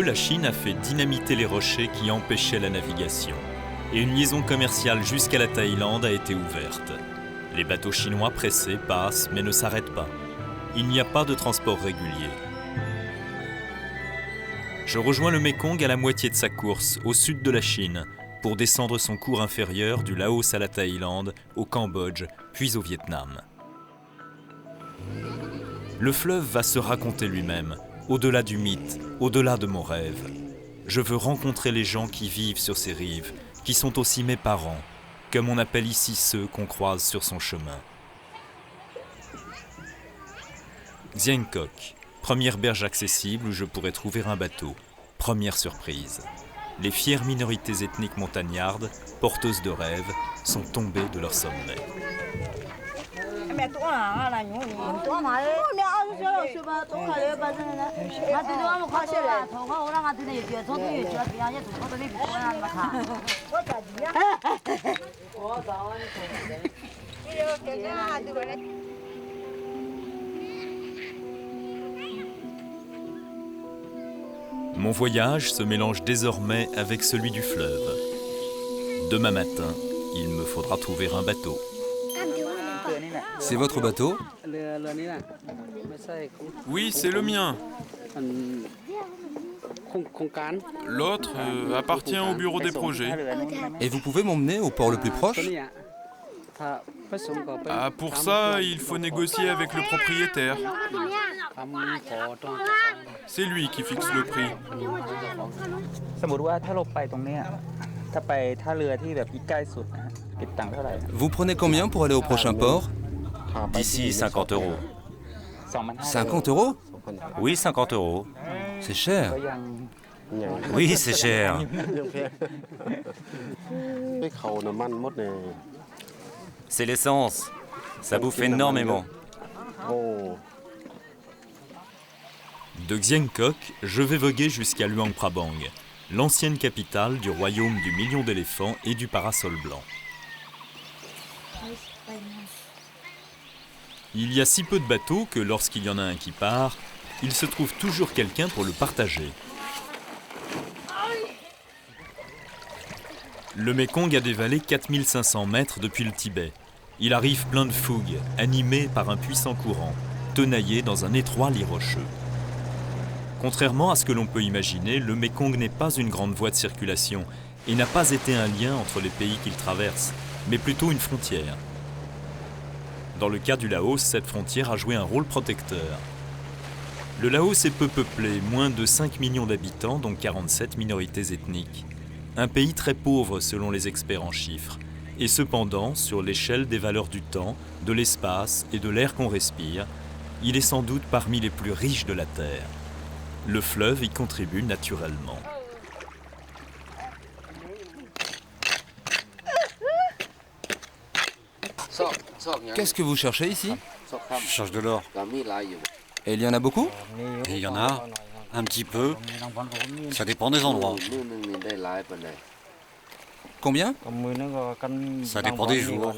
La Chine a fait dynamiter les rochers qui empêchaient la navigation. Et une liaison commerciale jusqu'à la Thaïlande a été ouverte. Les bateaux chinois pressés passent mais ne s'arrêtent pas. Il n'y a pas de transport régulier. Je rejoins le Mékong à la moitié de sa course, au sud de la Chine, pour descendre son cours inférieur du Laos à la Thaïlande, au Cambodge, puis au Vietnam. Le fleuve va se raconter lui-même, au-delà du mythe, au-delà de mon rêve. Je veux rencontrer les gens qui vivent sur ces rives, qui sont aussi mes parents, comme on appelle ici ceux qu'on croise sur son chemin. Xieng Kok, première berge accessible où je pourrais trouver un bateau. Première surprise. Les fières minorités ethniques montagnardes, porteuses de rêves, sont tombées de leur sommet. Mon voyage se mélange désormais avec celui du fleuve. Demain matin, il me faudra trouver un bateau. C'est votre bateau? Oui, c'est le mien. L'autre appartient au bureau des projets. Et vous pouvez m'emmener au port le plus proche? Ah, pour ça, il faut négocier avec le propriétaire. C'est lui qui fixe le prix. Vous prenez combien pour aller au prochain port? D'ici 50 €. 50 €? Oui, 50 €. C'est cher. Oui, c'est cher. C'est l'essence. Ça bouffe énormément. De Xieng Kok, je vais voguer jusqu'à Luang Prabang, l'ancienne capitale du royaume du million d'éléphants et du parasol blanc. Il y a si peu de bateaux que lorsqu'il y en a un qui part, il se trouve toujours quelqu'un pour le partager. Le Mékong a dévalé 4500 mètres depuis le Tibet. Il arrive plein de fougue, animé par un puissant courant, tenaillé dans un étroit lit rocheux. Contrairement à ce que l'on peut imaginer, le Mékong n'est pas une grande voie de circulation et n'a pas été un lien entre les pays qu'il traverse, mais plutôt une frontière. Dans le cas du Laos, cette frontière a joué un rôle protecteur. Le Laos est peu peuplé, moins de 5 millions d'habitants, dont 47 minorités ethniques. Un pays très pauvre selon les experts en chiffres. Et cependant, sur l'échelle des valeurs du temps, de l'espace et de l'air qu'on respire, il est sans doute parmi les plus riches de la Terre. Le fleuve y contribue naturellement. Qu'est-ce que vous cherchez ici? Je cherche de l'or. Et il y en a beaucoup? Et il y en a un petit peu. Ça dépend des endroits. Combien? Ça dépend des jours.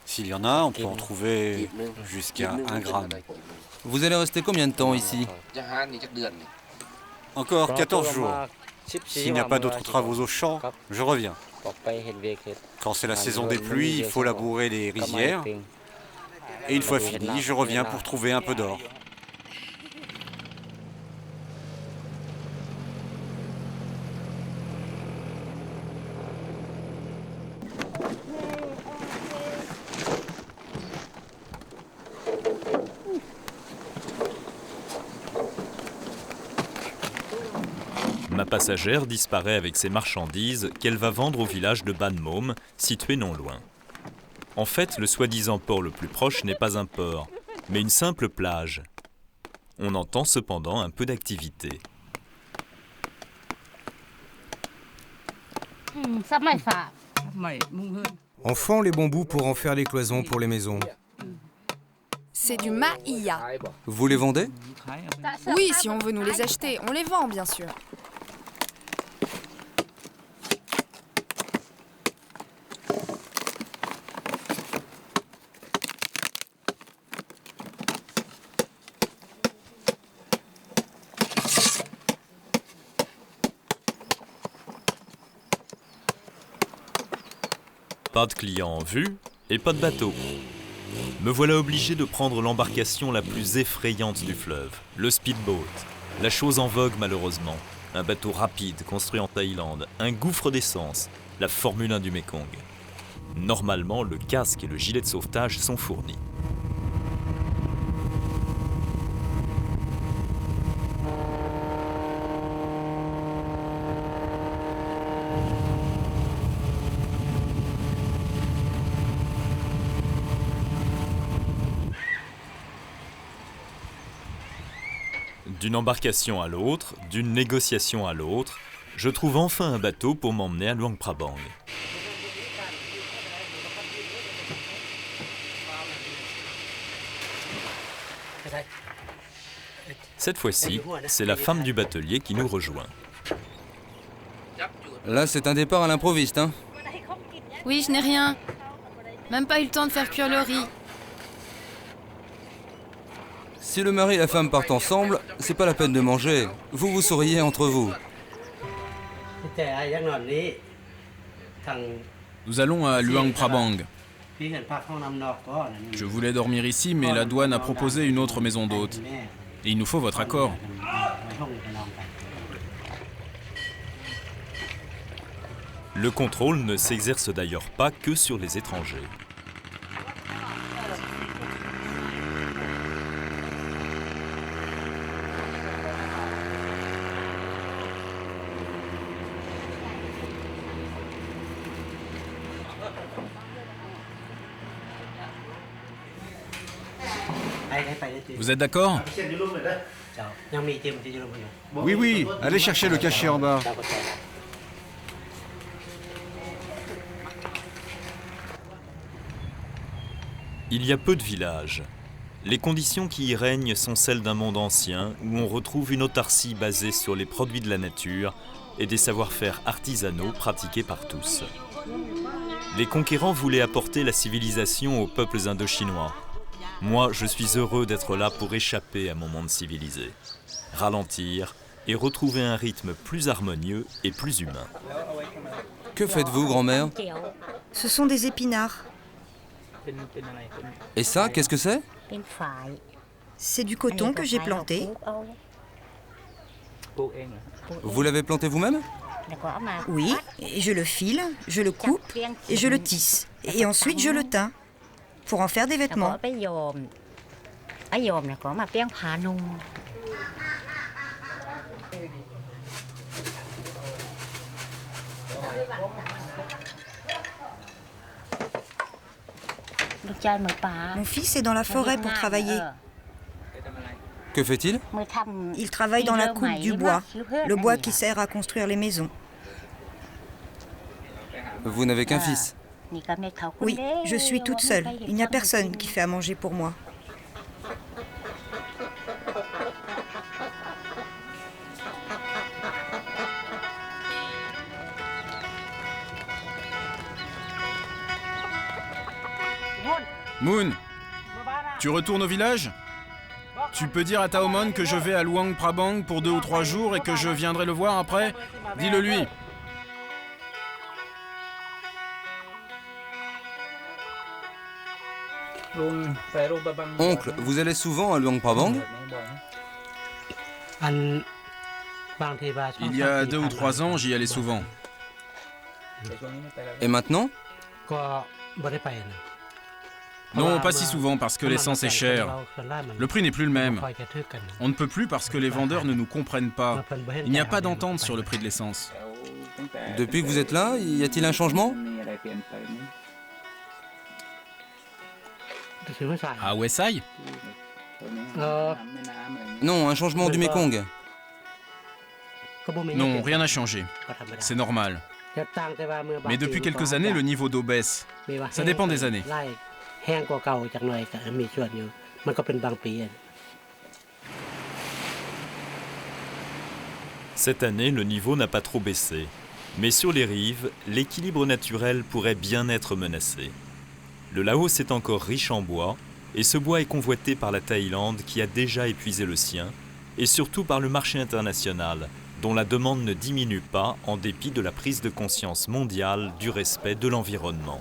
S'il y en a, on peut en trouver jusqu'à 1 gramme. Vous allez rester combien de temps ici? Encore 14 jours. S'il n'y a pas d'autres travaux au champ, je reviens. Quand c'est la saison des pluies, il faut labourer les rizières. Et une fois fini, je reviens pour trouver un peu d'or. Ma passagère disparaît avec ses marchandises qu'elle va vendre au village de Ban Mom, situé non loin. En fait, le soi-disant port le plus proche n'est pas un port, mais une simple plage. On entend cependant un peu d'activité. On fend les bambous pour en faire les cloisons pour les maisons. C'est du maïa. Vous les vendez? Oui, si on veut nous les acheter, on les vend bien sûr. Pas de clients en vue et pas de bateau. Me voilà obligé de prendre l'embarcation la plus effrayante du fleuve, le speedboat. La chose en vogue malheureusement. Un bateau rapide construit en Thaïlande, un gouffre d'essence, la Formule 1 du Mékong. Normalement, le casque et le gilet de sauvetage sont fournis. D'une embarcation à l'autre, d'une négociation à l'autre, je trouve enfin un bateau pour m'emmener à Luang Prabang. Cette fois-ci, c'est la femme du batelier qui nous rejoint. Là, c'est un départ à l'improviste, hein? Oui, je n'ai rien. Même pas eu le temps de faire cuire le riz. Si le mari et la femme partent ensemble, c'est pas la peine de manger. Vous vous souriez entre vous. Nous allons à Luang Prabang. Je voulais dormir ici, mais la douane a proposé une autre maison d'hôtes. Et il nous faut votre accord. Le contrôle ne s'exerce d'ailleurs pas que sur les étrangers. Vous êtes d'accord? Oui, oui, allez chercher le cachet en bas. Il y a peu de villages. Les conditions qui y règnent sont celles d'un monde ancien où on retrouve une autarcie basée sur les produits de la nature et des savoir-faire artisanaux pratiqués par tous. Les conquérants voulaient apporter la civilisation aux peuples indochinois. Moi, je suis heureux d'être là pour échapper à mon monde civilisé, ralentir et retrouver un rythme plus harmonieux et plus humain. Que faites-vous, grand-mère? Ce sont des épinards. Et ça, qu'est-ce que c'est? C'est du coton que j'ai planté. Vous l'avez planté vous-même? Oui, et je le file, je le coupe et je le tisse. Et ensuite je le teins pour en faire des vêtements. Mon fils est dans la forêt pour travailler. Que fait-il? Il travaille dans la coupe du bois, le bois qui sert à construire les maisons. Vous n'avez qu'un fils? Oui, je suis toute seule. Il n'y a personne qui fait à manger pour moi. Moon, tu retournes au village? Tu peux dire à Taomon que je vais à Luang Prabang pour 2 ou 3 jours et que je viendrai le voir après? Dis-le lui. Oncle, vous allez souvent à Luang Prabang? Il y a 2 ou 3 ans, j'y allais souvent. Et maintenant? Non, pas si souvent parce que l'essence est chère. Le prix n'est plus le même. On ne peut plus parce que les vendeurs ne nous comprennent pas. Il n'y a pas d'entente sur le prix de l'essence. Depuis que vous êtes là, y a-t-il un changement? À Wesai? Non, un changement du Mékong. Non, rien n'a changé. C'est normal. Mais depuis quelques années, le niveau d'eau baisse. Ça dépend des années. Cette année, le niveau n'a pas trop baissé. Mais sur les rives, l'équilibre naturel pourrait bien être menacé. Le Laos est encore riche en bois, et ce bois est convoité par la Thaïlande qui a déjà épuisé le sien, et surtout par le marché international, dont la demande ne diminue pas en dépit de la prise de conscience mondiale du respect de l'environnement.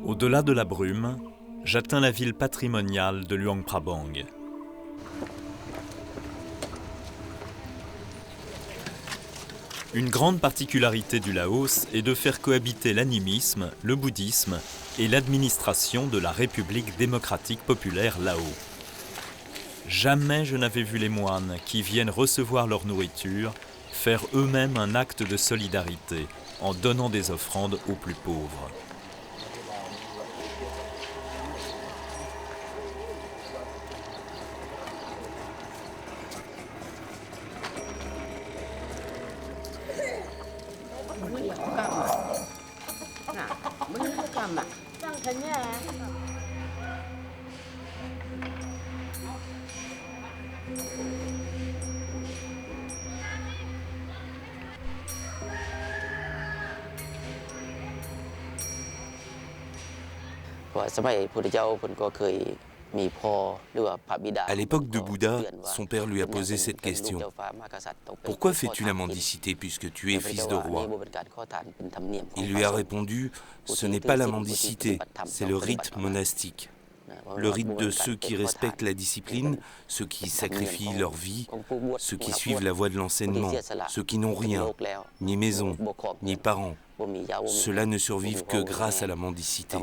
Au-delà de la brume, j'atteins la ville patrimoniale de Luang Prabang. Une grande particularité du Laos est de faire cohabiter l'animisme, le bouddhisme et l'administration de la République démocratique populaire Lao. Jamais je n'avais vu les moines qui viennent recevoir leur nourriture faire eux-mêmes un acte de solidarité en donnant des offrandes aux plus pauvres. À l'époque de Bouddha, son père lui a posé cette question. Pourquoi fais-tu la mendicité puisque tu es fils de roi? Il lui a répondu, ce n'est pas la mendicité, c'est le rite monastique. Le rite de ceux qui respectent la discipline, ceux qui sacrifient leur vie, ceux qui suivent la voie de l'enseignement, ceux qui n'ont rien, ni maison, ni parents. Ceux-là ne survivent que grâce à la mendicité.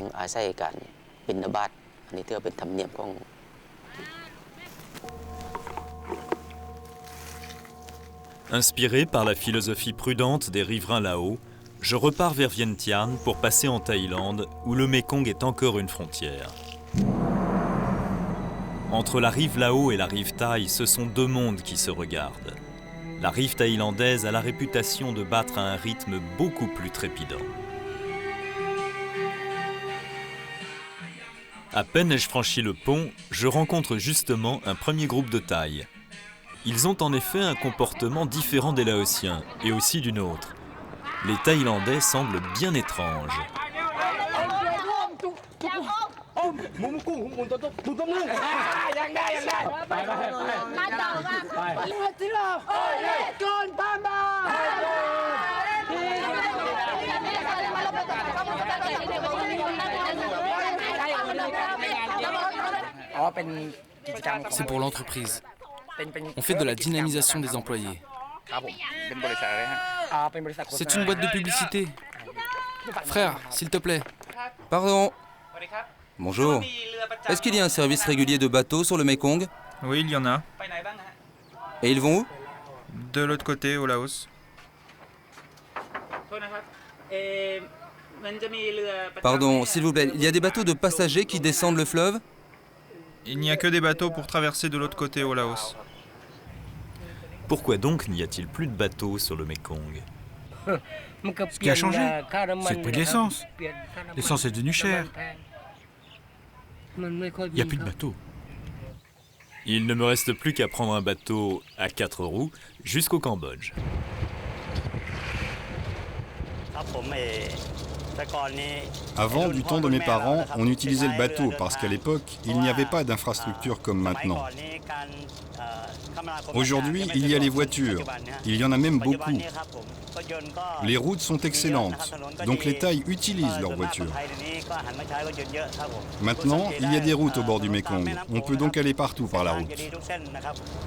Inspiré par la philosophie prudente des riverains Lao, je repars vers Vientiane pour passer en Thaïlande, où le Mékong est encore une frontière. Entre la rive Lao et la rive Thaï, ce sont deux mondes qui se regardent. La rive thaïlandaise a la réputation de battre à un rythme beaucoup plus trépidant. À peine ai-je franchi le pont, je rencontre justement un premier groupe de Thaïs. Ils ont en effet un comportement différent des Laotiens, et aussi du nôtre. Les Thaïlandais semblent bien étranges. C'est pour l'entreprise. On fait de la dynamisation des employés. C'est une boîte de publicité. Frère, s'il te plaît. Pardon. Bonjour. Est-ce qu'il y a un service régulier de bateaux sur le Mékong? Oui, il y en a. Et ils vont où? De l'autre côté, au Laos. Pardon, s'il vous plaît, il y a des bateaux de passagers qui descendent le fleuve? Il n'y a que des bateaux pour traverser de l'autre côté au Laos. Pourquoi donc n'y a-t-il plus de bateaux sur le Mékong? Ce qui a changé, c'est le prix de l'essence. L'essence est devenue chère. Il n'y a plus de bateaux. Il ne me reste plus qu'à prendre un bateau à 4 roues jusqu'au Cambodge. Avant, du temps de mes parents, on utilisait le bateau parce qu'à l'époque, il n'y avait pas d'infrastructure comme maintenant. Aujourd'hui, il y a les voitures. Il y en a même beaucoup. Les routes sont excellentes, donc les Thaïs utilisent leurs voitures. Maintenant, il y a des routes au bord du Mékong. On peut donc aller partout par la route.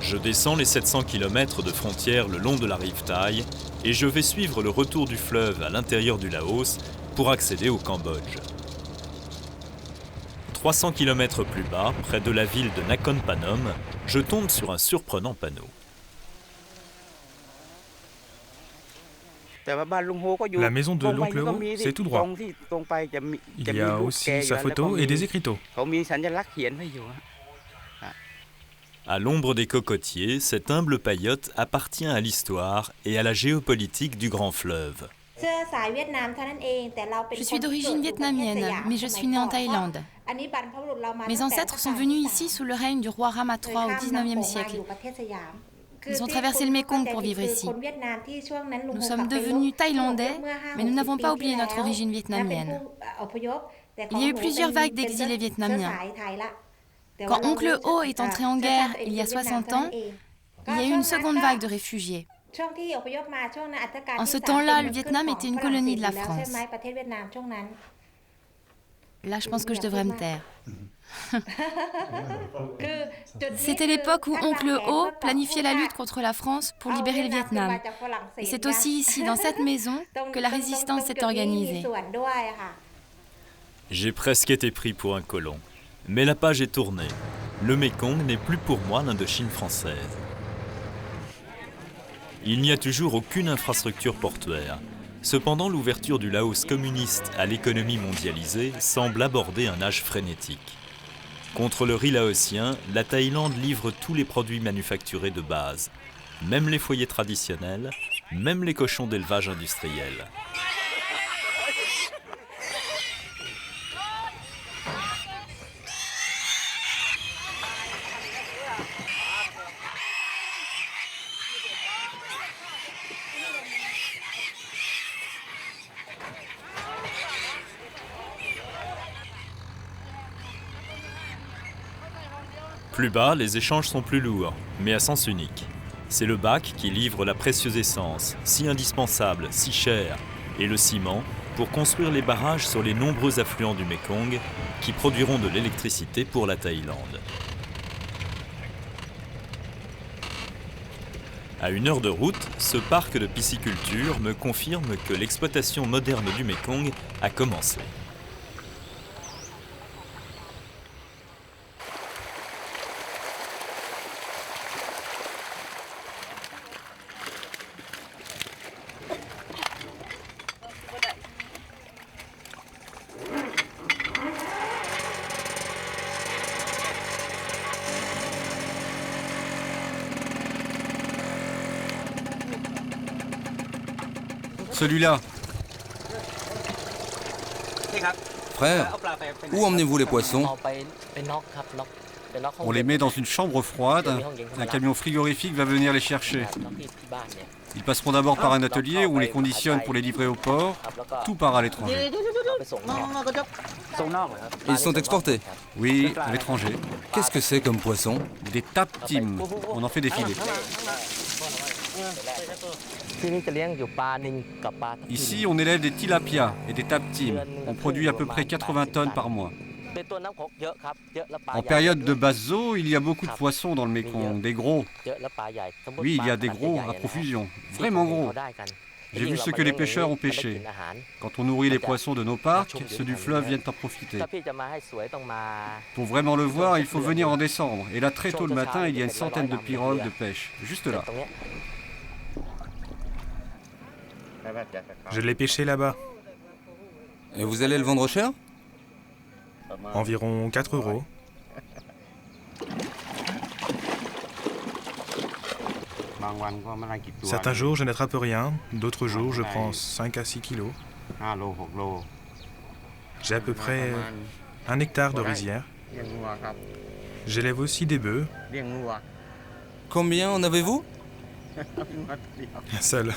Je descends les 700 km de frontière le long de la rive Thaï et je vais suivre le retour du fleuve à l'intérieur du Laos pour accéder au Cambodge. 300 km plus bas, près de la ville de Nakhon Phanom, je tombe sur un surprenant panneau. La maison de l'oncle Ho, c'est tout droit. Il y a aussi sa photo et des écriteaux. À l'ombre des cocotiers, cette humble paillote appartient à l'histoire et à la géopolitique du grand fleuve. Je suis d'origine vietnamienne, mais je suis née en Thaïlande. Mes ancêtres sont venus ici sous le règne du roi Rama III au XIXe siècle. Ils ont traversé le Mékong pour vivre ici. Nous sommes devenus thaïlandais, mais nous n'avons pas oublié notre origine vietnamienne. Il y a eu plusieurs vagues d'exilés vietnamiens. Quand oncle Ho est entré en guerre il y a 60 ans, il y a eu une seconde vague de réfugiés. En ce temps-là, le Vietnam était une colonie de la France. Là, je pense que je devrais me taire. C'était l'époque où oncle Ho planifiait la lutte contre la France pour libérer le Vietnam. Et c'est aussi ici, dans cette maison, que la résistance s'est organisée. J'ai presque été pris pour un colon. Mais la page est tournée. Le Mékong n'est plus pour moi l'Indochine française. Il n'y a toujours aucune infrastructure portuaire. Cependant, l'ouverture du Laos communiste à l'économie mondialisée semble aborder un âge frénétique. Contre le riz laotien, la Thaïlande livre tous les produits manufacturés de base, même les foyers traditionnels, même les cochons d'élevage industriel. Plus bas, les échanges sont plus lourds, mais à sens unique. C'est le bac qui livre la précieuse essence, si indispensable, si chère, et le ciment pour construire les barrages sur les nombreux affluents du Mékong qui produiront de l'électricité pour la Thaïlande. À 1 heure de route, ce parc de pisciculture me confirme que l'exploitation moderne du Mékong a commencé. Celui-là. Frère, où emmenez-vous les poissons? On les met dans une chambre froide. Un camion frigorifique va venir les chercher. Ils passeront d'abord par un atelier où on les conditionne pour les livrer au port. Tout part à l'étranger. Ils sont exportés? Oui, à l'étranger. Qu'est-ce que c'est comme poisson? Des tap tim. On en fait des filets. Ici, on élève des tilapias et des tap tim. On produit à peu près 80 tonnes par mois. En période de basse eau, il y a beaucoup de poissons dans le Mékong, des gros. Oui, il y a des gros à profusion, vraiment gros. J'ai vu ce que les pêcheurs ont pêché. Quand on nourrit les poissons de nos parcs, ceux du fleuve viennent en profiter. Pour vraiment le voir, il faut venir en décembre. Et là, très tôt le matin, il y a une centaine de pirogues de pêche, juste là. Je l'ai pêché là-bas. Et vous allez le vendre cher? Environ 4 €. Certains jours, je n'attrape rien. D'autres jours, je prends 5 à 6 kilos. J'ai à peu près 1 hectare de rizière. J'élève aussi des bœufs. Combien en avez-vous? Un seul.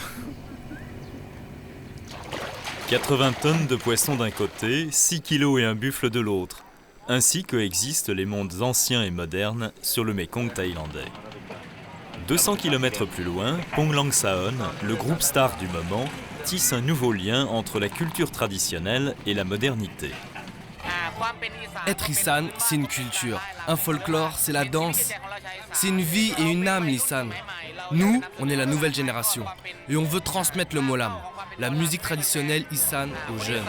80 tonnes de poissons d'un côté, 6 kilos et un buffle de l'autre. Ainsi coexistent les mondes anciens et modernes sur le Mékong thaïlandais. 200 km plus loin, Pong Lang Saon, le groupe star du moment, tisse un nouveau lien entre la culture traditionnelle et la modernité. Être Isan, c'est une culture. Un folklore, c'est la danse. C'est une vie et une âme, l'Isan. Nous, on est la nouvelle génération. Et on veut transmettre le molam, la musique traditionnelle Isan, aux jeunes.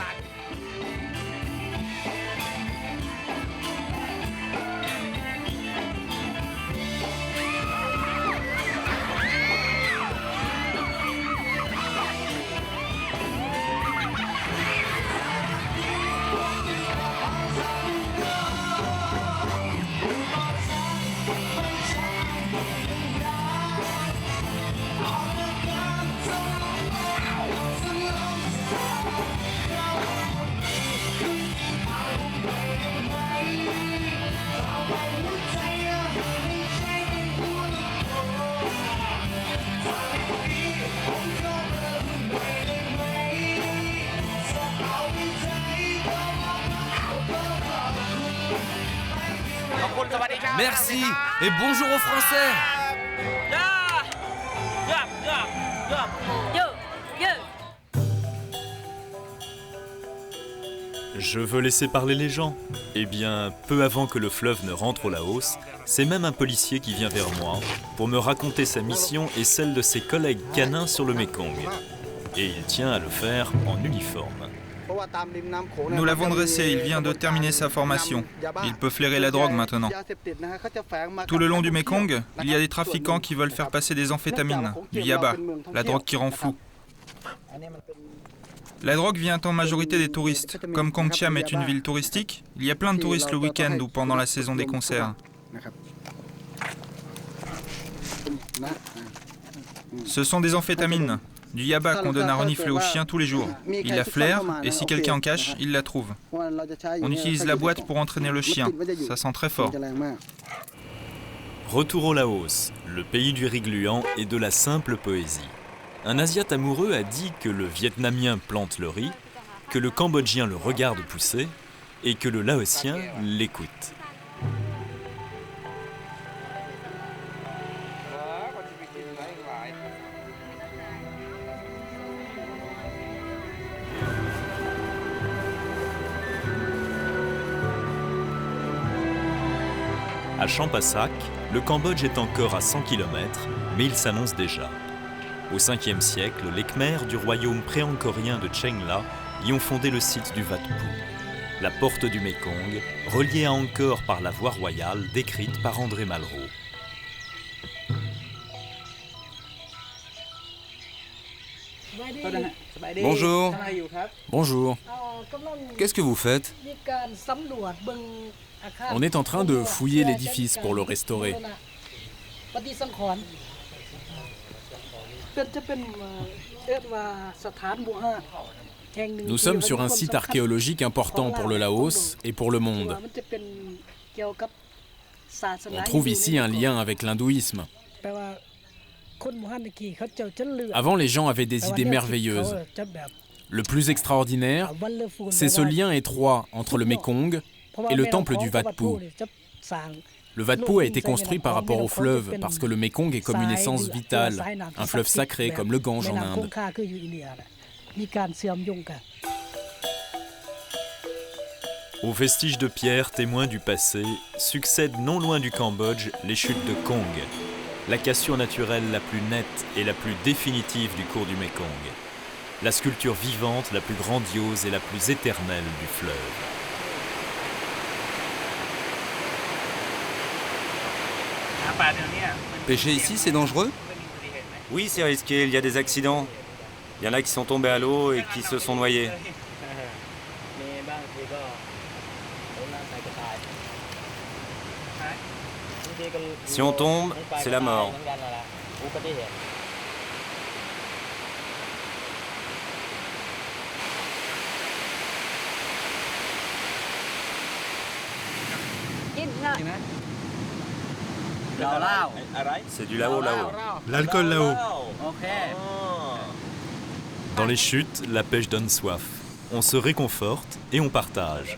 Merci et bonjour aux Français. Je veux laisser parler les gens. Eh bien, peu avant que le fleuve ne rentre au Laos, c'est même un policier qui vient vers moi pour me raconter sa mission et celle de ses collègues canins sur le Mékong. Et il tient à le faire en uniforme. Nous l'avons dressé, il vient de terminer sa formation. Il peut flairer la drogue maintenant. Tout le long du Mékong, il y a des trafiquants qui veulent faire passer des amphétamines, du yaba, la drogue qui rend fou. La drogue vient en majorité des touristes. Comme Kong Chiam est une ville touristique, il y a plein de touristes le week-end ou pendant la saison des concerts. Ce sont des amphétamines, du yaba qu'on donne à renifler aux chiens tous les jours. Il la flaire et si quelqu'un en cache, il la trouve. On utilise la boîte pour entraîner le chien, ça sent très fort. Retour au Laos, le pays du riz gluant et de la simple poésie. Un Asiate amoureux a dit que le Vietnamien plante le riz, que le Cambodgien le regarde pousser et que le Laotien l'écoute. À Champasak, le Cambodge est encore à 100 km, mais il s'annonce déjà. Au 5e siècle, les Khmers du royaume pré-angkorien de Chengla y ont fondé le site du Wat Phu, la porte du Mékong, reliée à Angkor par la voie royale décrite par André Malraux. Bonjour. Bonjour. Qu'est-ce que vous faites? On est en train de fouiller l'édifice pour le restaurer. Nous sommes sur un site archéologique important pour le Laos et pour le monde. On trouve ici un lien avec l'hindouisme. Avant, les gens avaient des idées merveilleuses. Le plus extraordinaire, c'est ce lien étroit entre le Mékong et le temple du Wat Phu. Le Wat Phu a été construit par rapport au fleuve parce que le Mékong est comme une essence vitale, un fleuve sacré comme le Gange en Inde. Aux vestiges de pierre témoins du passé, succèdent non loin du Cambodge les chutes de Kong, la cassure naturelle la plus nette et la plus définitive du cours du Mékong, la sculpture vivante la plus grandiose et la plus éternelle du fleuve. Pêcher ici, c'est dangereux? Oui, c'est risqué, il y a des accidents. Il y en a qui sont tombés à l'eau et qui se sont noyés. Si on tombe, c'est la mort. C'est du lao-lao. L'alcool là-haut. Dans les chutes, la pêche donne soif. On se réconforte et on partage.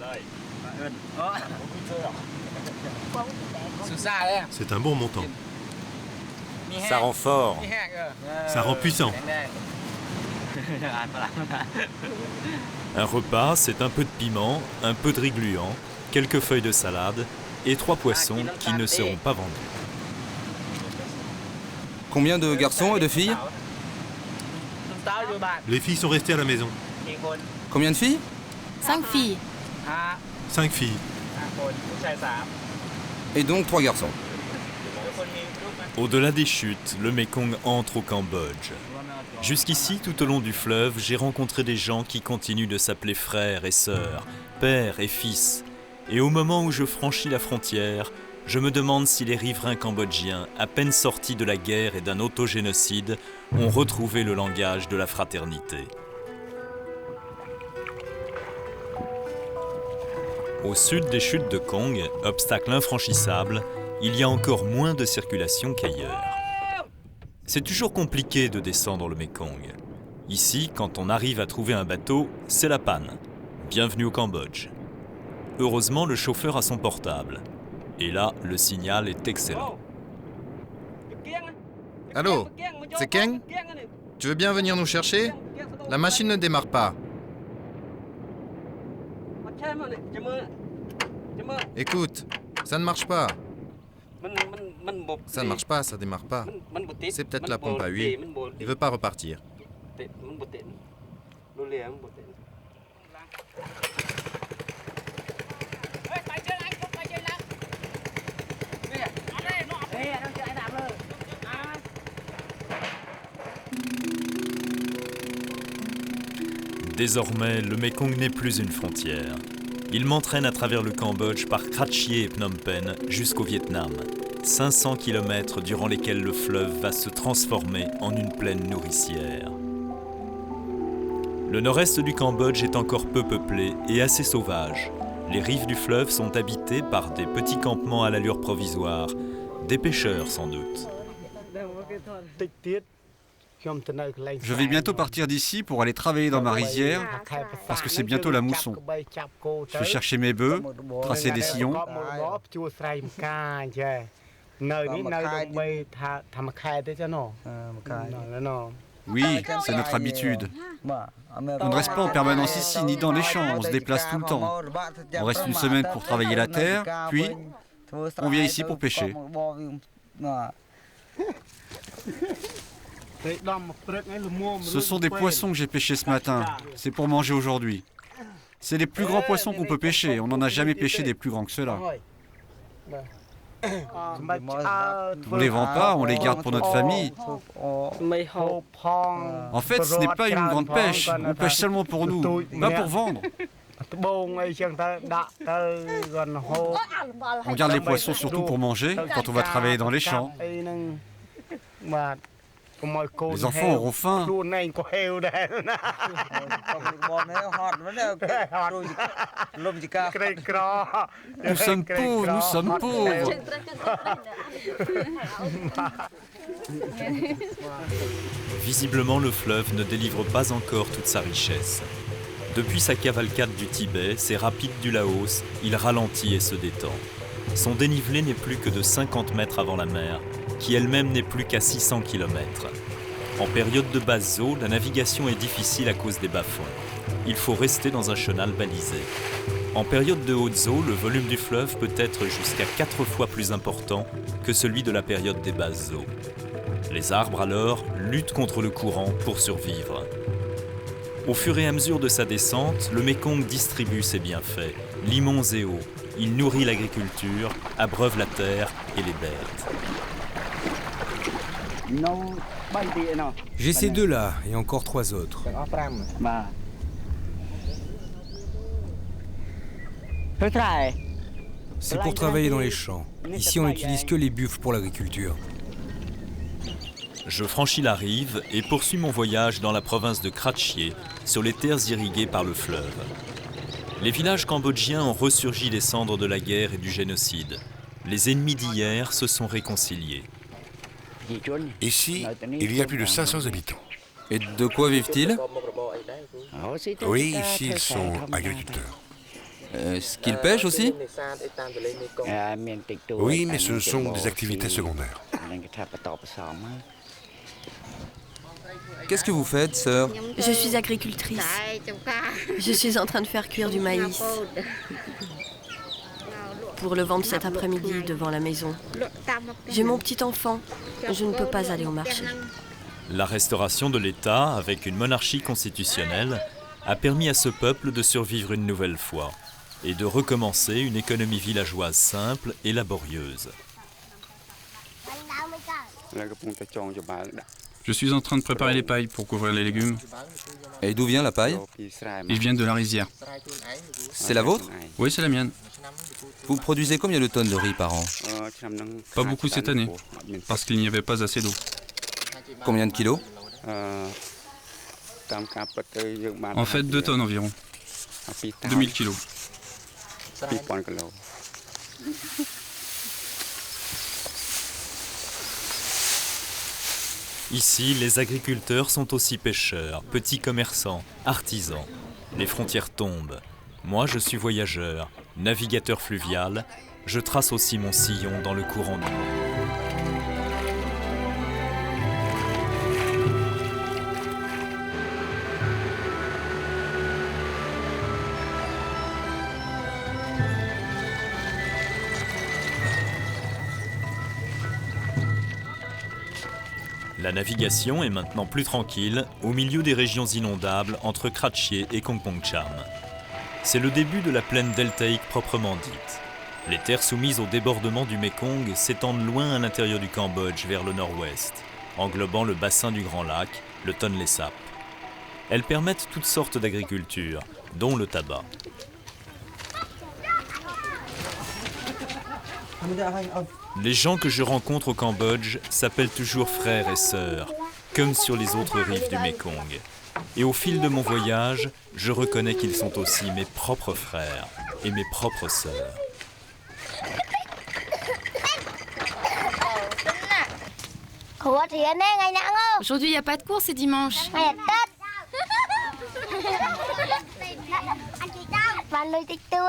C'est un bon montant. Ça rend fort. Ça rend puissant. Un repas, c'est un peu de piment, un peu de riz gluant, quelques feuilles de salade et 3 poissons qui ne seront pas vendus. Combien de garçons et de filles? Les filles sont restées à la maison. Combien de filles? 5 filles. 5 filles. Et donc 3 garçons. Au-delà des chutes, le Mékong entre au Cambodge. Jusqu'ici, tout au long du fleuve, j'ai rencontré des gens qui continuent de s'appeler frères et sœurs, père et fils. Et au moment où je franchis la frontière, je me demande si les riverains cambodgiens, à peine sortis de la guerre et d'un autogénocide, ont retrouvé le langage de la fraternité. Au sud des chutes de Kong, obstacle infranchissable, il y a encore moins de circulation qu'ailleurs. C'est toujours compliqué de descendre le Mékong. Ici, quand on arrive à trouver un bateau, c'est la panne. Bienvenue au Cambodge. Heureusement, le chauffeur a son portable. Et là, le signal est excellent. Allô, c'est Keng? Tu veux bien venir nous chercher? La machine ne démarre pas. Écoute, ça ne marche pas. Ça ne marche pas, ça démarre pas. C'est peut-être la pompe à huile. Il veut pas repartir. Désormais, le Mékong n'est plus une frontière. Il m'entraîne à travers le Cambodge par Kratchie et Phnom Penh jusqu'au Vietnam. 500 km durant lesquels le fleuve va se transformer en une plaine nourricière. Le nord-est du Cambodge est encore peu peuplé et assez sauvage. Les rives du fleuve sont habitées par des petits campements à l'allure provisoire, des pêcheurs sans doute. Je vais bientôt partir d'ici pour aller travailler dans ma rizière, parce que c'est bientôt la mousson. Je vais chercher mes bœufs, tracer des sillons. Oui, c'est notre habitude. On ne reste pas en permanence ici, ni dans les champs, on se déplace tout le temps. On reste une semaine pour travailler la terre, puis on vient ici pour pêcher. Ce sont des poissons que j'ai pêchés ce matin. C'est pour manger aujourd'hui. C'est les plus grands poissons qu'on peut pêcher. On n'en a jamais pêché des plus grands que ceux-là. On les vend pas, on les garde pour notre famille. En fait, ce n'est pas une grande pêche. On pêche seulement pour nous, pas pour vendre. On garde les poissons surtout pour manger quand on va travailler dans les champs. Les enfants auront faim. Nous sommes pauvres, nous sommes pauvres. Visiblement, le fleuve ne délivre pas encore toute sa richesse. Depuis sa cavalcade du Tibet, ses rapides du Laos, il ralentit et se détend. Son dénivelé n'est plus que de 50 mètres avant la mer, qui elle-même n'est plus qu'à 600 km. En période de basse eau, la navigation est difficile à cause des bas-fonds. Il faut rester dans un chenal balisé. En période de haute eau, le volume du fleuve peut être jusqu'à 4 fois plus important que celui de la période des basses eaux. Les arbres, alors, luttent contre le courant pour survivre. Au fur et à mesure de sa descente, le Mékong distribue ses bienfaits, limons et eau. Il nourrit l'agriculture, abreuve la terre et les bêtes. J'ai ces deux-là et encore 3 autres. C'est pour travailler dans les champs. Ici, on n'utilise que les buffles pour l'agriculture. Je franchis la rive et poursuis mon voyage dans la province de Kratchie, sur les terres irriguées par le fleuve. Les villages cambodgiens ont ressurgi des cendres de la guerre et du génocide. Les ennemis d'hier se sont réconciliés. Ici, il y a plus de 500 habitants. Et de quoi vivent-ils? Oui, ici, ils sont agriculteurs. Est-ce qu'ils pêchent aussi? Oui, mais ce sont des activités secondaires. Qu'est-ce que vous faites, sœur? Je suis agricultrice. Je suis en train de faire cuire du maïs pour le vendre cet après-midi devant la maison. J'ai mon petit enfant. Je ne peux pas aller au marché. La restauration de l'État, avec une monarchie constitutionnelle, a permis à ce peuple de survivre une nouvelle fois et de recommencer une économie villageoise simple et laborieuse. Je suis en train de préparer les pailles pour couvrir les légumes. Et d'où vient la paille? Ils viennent de la rizière. C'est la vôtre? Oui, c'est la mienne. Vous produisez combien de tonnes de riz par an? Pas beaucoup cette année, parce qu'il n'y avait pas assez d'eau. Combien de kilos? En fait, 2 tonnes environ. 2000 kilos. Ici, les agriculteurs sont aussi pêcheurs, petits commerçants, artisans. Les frontières tombent. Moi, je suis voyageur, navigateur fluvial. Je trace aussi mon sillon dans le courant du monde. La navigation est maintenant plus tranquille, au milieu des régions inondables entre Kratchie et Kompongcham. C'est le début de la plaine deltaïque proprement dite. Les terres soumises au débordement du Mékong s'étendent loin à l'intérieur du Cambodge vers le nord-ouest, englobant le bassin du Grand Lac, le Tonlé Sap. Elles permettent toutes sortes d'agriculture, dont le tabac. Les gens que je rencontre au Cambodge s'appellent toujours frères et sœurs, comme sur les autres rives du Mékong. Et au fil de mon voyage, je reconnais qu'ils sont aussi mes propres frères et mes propres sœurs. Aujourd'hui, il n'y a pas de cours, c'est dimanche.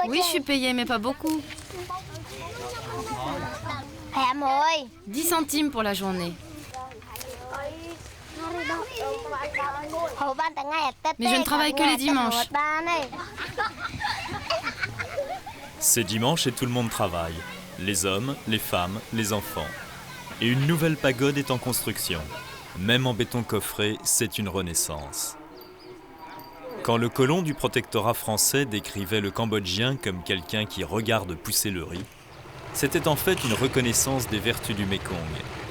Oui, je suis payée, mais pas beaucoup. 10 centimes pour la journée. Mais je ne travaille que les dimanches. C'est dimanche et tout le monde travaille. Les hommes, les femmes, les enfants. Et une nouvelle pagode est en construction. Même en béton coffré, c'est une renaissance. Quand le colon du protectorat français décrivait le Cambodgien comme quelqu'un qui regarde pousser le riz, c'était en fait une reconnaissance des vertus du Mékong,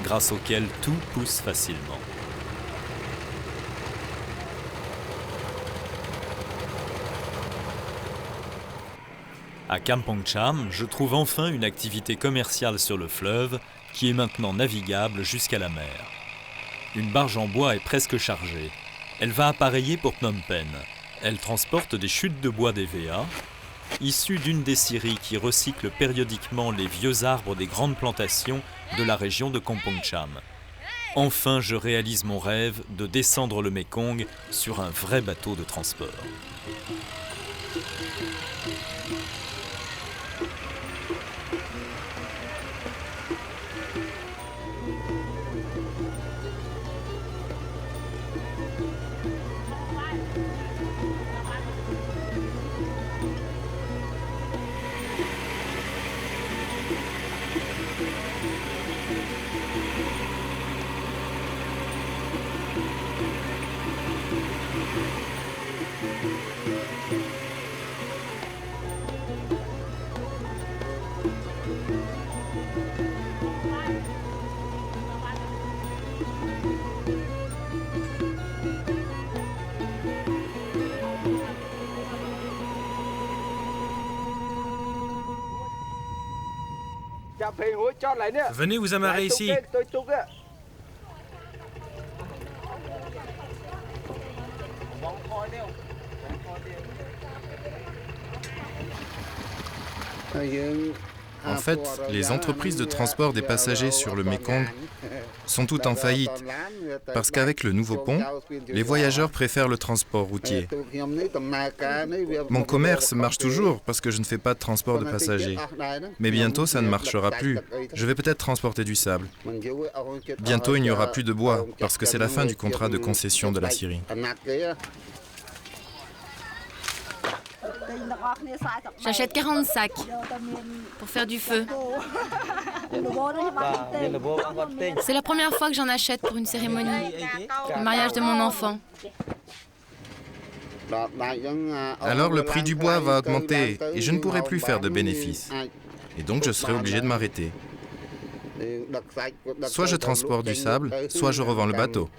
grâce auxquelles tout pousse facilement. À Kampongcham, je trouve enfin une activité commerciale sur le fleuve qui est maintenant navigable jusqu'à la mer. Une barge en bois est presque chargée. Elle va appareiller pour Phnom Penh. Elle transporte des chutes de bois d'EVA, issues d'une des scieries qui recyclent périodiquement les vieux arbres des grandes plantations de la région de Kompongcham. Enfin, je réalise mon rêve de descendre le Mékong sur un vrai bateau de transport. Venez vous amarrer ici. En fait, les entreprises de transport des passagers sur le Mékong sont toutes en faillite, parce qu'avec le nouveau pont, les voyageurs préfèrent le transport routier. Mon commerce marche toujours parce que je ne fais pas de transport de passagers. Mais bientôt, ça ne marchera plus. Je vais peut-être transporter du sable. Bientôt, il n'y aura plus de bois, parce que c'est la fin du contrat de concession de la Syrie. J'achète 40 sacs pour faire du feu. C'est la première fois que j'en achète pour une cérémonie, le mariage de mon enfant. Alors le prix du bois va augmenter et je ne pourrai plus faire de bénéfices. Et donc je serai obligé de m'arrêter. Soit je transporte du sable, soit je revends le bateau.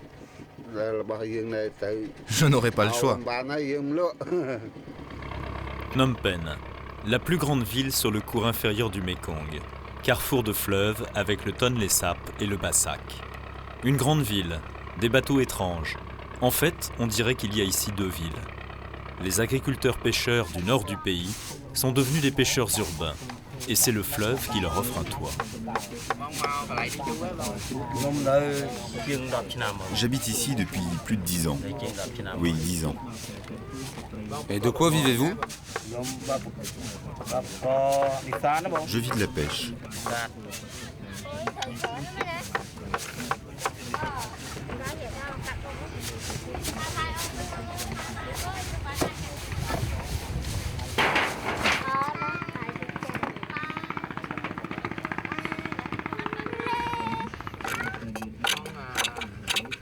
Je n'aurai pas le choix. Phnom Penh, la plus grande ville sur le cours inférieur du Mékong, carrefour de fleuves avec le Tonlé Sap et le Bassac. Une grande ville, des bateaux étranges. En fait, on dirait qu'il y a ici deux villes. Les agriculteurs-pêcheurs du nord du pays sont devenus des pêcheurs urbains, et c'est le fleuve qui leur offre un toit. J'habite ici depuis plus de 10 ans. Oui, 10 ans. Et de quoi vivez-vous? Je vis de la pêche.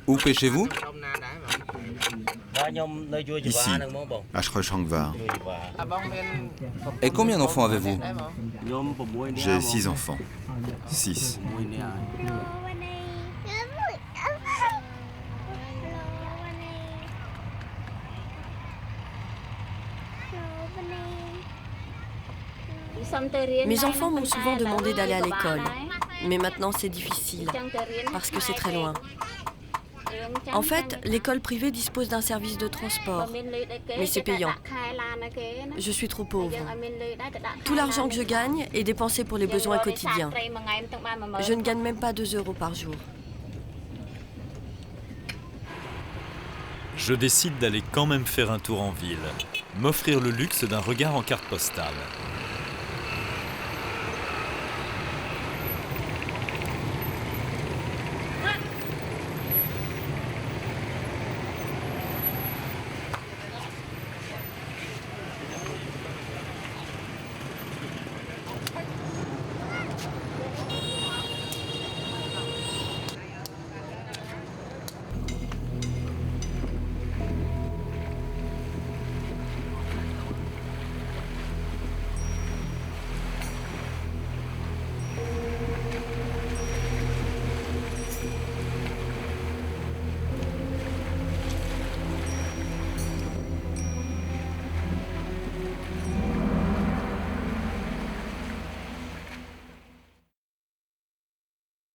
Où pêchez-vous? Ici, à Shrechangvar. Et combien d'enfants avez-vous? J'ai 6 enfants. 6. Mes enfants m'ont souvent demandé d'aller à l'école, mais maintenant c'est difficile, parce que c'est très loin. En fait, l'école privée dispose d'un service de transport, mais c'est payant. Je suis trop pauvre. Tout l'argent que je gagne est dépensé pour les besoins quotidiens. Je ne gagne même pas 2 € par jour. Je décide d'aller quand même faire un tour en ville, m'offrir le luxe d'un regard en carte postale.